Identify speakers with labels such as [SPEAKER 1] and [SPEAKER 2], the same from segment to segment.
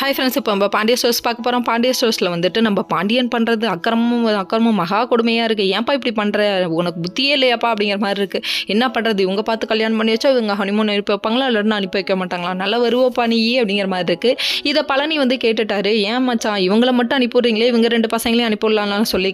[SPEAKER 1] Hi friends, இப்போ நம்ம Pandya stores பார்க்க போகிறோம். பாண்டிய ஸ்டோர்ஸில் வந்துட்டு நம்ம பாண்டியன் பண்ணுறது அக்கிரமும் மகா கொடுமையாக இருக்குது. ஏன்ப்பா இப்படி பண்ணுற, உனக்கு புத்தியே இல்லையாப்பா அப்படிங்கிற மாதிரி இருக்குது. என்ன பண்ணுறது, இவங்க பார்த்து கல்யாணம் பண்ணி வச்சா இவங்க ஹனிமூன் அனுப்பி வைப்பாங்களா, இல்லைன்னா அனுப்பி வைக்க மாட்டாங்களா, நல்லா வருவோப்பா நீ அப்படிங்கிற மாதிரி இருக்குது. இதை பழனி வந்து கேட்டுட்டாரு. ஏன் மச்சான் இவங்கள மட்டும் அனுப்பிவிட்றீங்களே, இவங்க 2 பசங்களையும் அனுப்பிவிடலாம்னு சொல்லி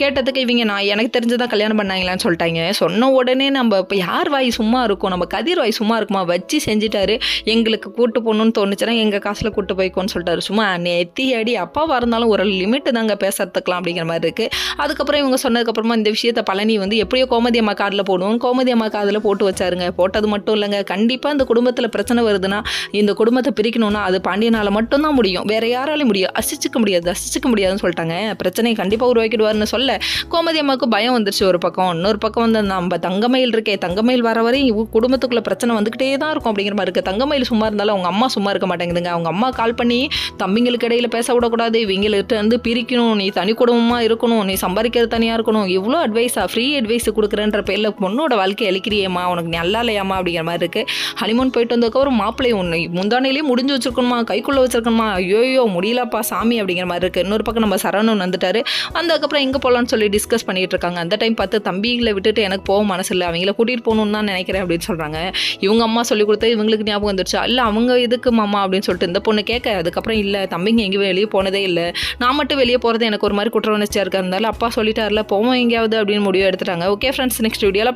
[SPEAKER 1] கேட்டதுக்கு இவங்க நான் எனக்கு தெரிஞ்சுதான் கல்யாணம் பண்ணாங்களான்னு சொல்லிட்டாங்க. சொன்ன உடனே நம்ம இப்போ யார் வாய் சும்மா இருக்கும், நம்ம கதிர் வாய் சும்மா இருக்குமா, வச்சு செஞ்சுட்டாரு. எங்களுக்கு கூட்டு போகணுன்னு தோணுச்சுன்னா எங்கள் காசில் கூட்டு போய்க்கோன்னு சொல்லிட்டாரு. சும்மா நெத்தி அடி, அப்பாவாக இருந்தாலும் ஒரு லிமிட்டு தாங்க பேசுறதுக்கலாம் அப்படிங்கிற மாதிரி இருக்குது. அதுக்கப்புறம் இவங்க சொன்னதுக்கப்புறமா இந்த விஷயத்தை பழனி வந்து எப்படியோ கோமதி அம்மா காதில் போடுவோம், கோமதி அம்மா காதில் போட்டு வச்சாருங்க. போட்டது மட்டும் இல்லைங்க, கண்டிப்பாக இந்த குடும்பத்தில் பிரச்சனை வருதுன்னா, இந்த குடும்பத்தை பிரிக்கணும்னா அது பாண்டியனால் மட்டும்தான் முடியும், வேற யாராலையும் முடியும், அசிச்சிக்க முடியாதுன்னு சொல்லிட்டாங்க. பிரச்சனையை கண்டிப்பாக உருவாக்கிடுவார்னு சொல்ல கோமதி அம்மாவுக்கு பயம் வந்துருச்சு. ஒரு பக்கம், இன்னொரு பக்கம் வந்து நம்ம தங்கமயில் இருக்கே, தங்கமயில் வர வரை குடும்பத்துக்குள்ள பிரச்சனை வந்துக்கிட்டே தான் இருக்கும் அப்படிங்கிற மாதிரி இருக்குது. தங்கமயில் சும்மா இருந்தாலும் அவங்க அம்மா சும்மா இருக்க மாட்டேங்குதுங்க. அவங்க அம்மா கால் பண்ணி தம்பிங்களுக்கு இடையில பேச விடக்கூடாது, இவங்கள்ட்ட வந்து பிரிக்கணும், நீ தனி குடும்பமாக இருக்கணும், நீ சம்பாதிக்கிறது தனியாக இருக்கணும், இவ்வளோ ஃப்ரீ அட்வைஸ் கொடுக்குறேன்ற பேரில் பொண்ணோட வாழ்க்கை அழிக்கிறியேம்மா, உனக்கு நல்லா இல்லையாம்மா அப்படிங்கிற மாதிரி இருக்குது. ஹனிமூன் போயிட்டு வந்ததுக்கப்புறம் மாப்பிள்ளை ஒன்று முந்தானையிலேயே முடிஞ்சு வச்சிருக்கணுமா, கைக்குள்ளே வச்சிருக்கணுமா, ஐயோ முடியலப்பா சாமி அப்படிங்கிற மாதிரி இருக்குது. இன்னொரு பக்கம் நம்ம சரவணன் வந்துட்டாரு. அதுக்கப்புறம் எங்கே போகலான்னு சொல்லி டிஸ்கஸ் பண்ணிட்டு இருக்காங்க. அந்த டைம் பார்த்து தம்பிகளை விட்டுட்டு எனக்கு போக மனசு இல்லை, அவங்கள கூட்டிகிட்டு போகணுன்னு தான் நினைக்கிறேன் அப்படின்னு சொல்கிறாங்க. இவங்க அம்மா சொல்லி கொடுத்து இவங்களுக்கு ஞாபகம் வந்துருச்சு. இல்லை அவங்க எதுக்கு மாமா அப்படின்னு சொல்லிட்டு இந்த பொண்ணு கேட்க, அதுக்கப்புறம் இல்லை தம்பிங்க எங்கேயும் வெளியே போனதே இல்லை, நான் மட்டும் வெளியே போகிறது எனக்கு ஒரு மாதிரி குற்ற உணர்ச்சியாக இருக்கிறதுனால அப்பா சொல்லிட்டார்ல போவோம் எங்கேயாவது அப்படின்னு முடிவு எடுத்துட்டாங்க. ஓகே ஃப்ரெண்ட்ஸ், நெக்ஸ்ட் வீடியோவில்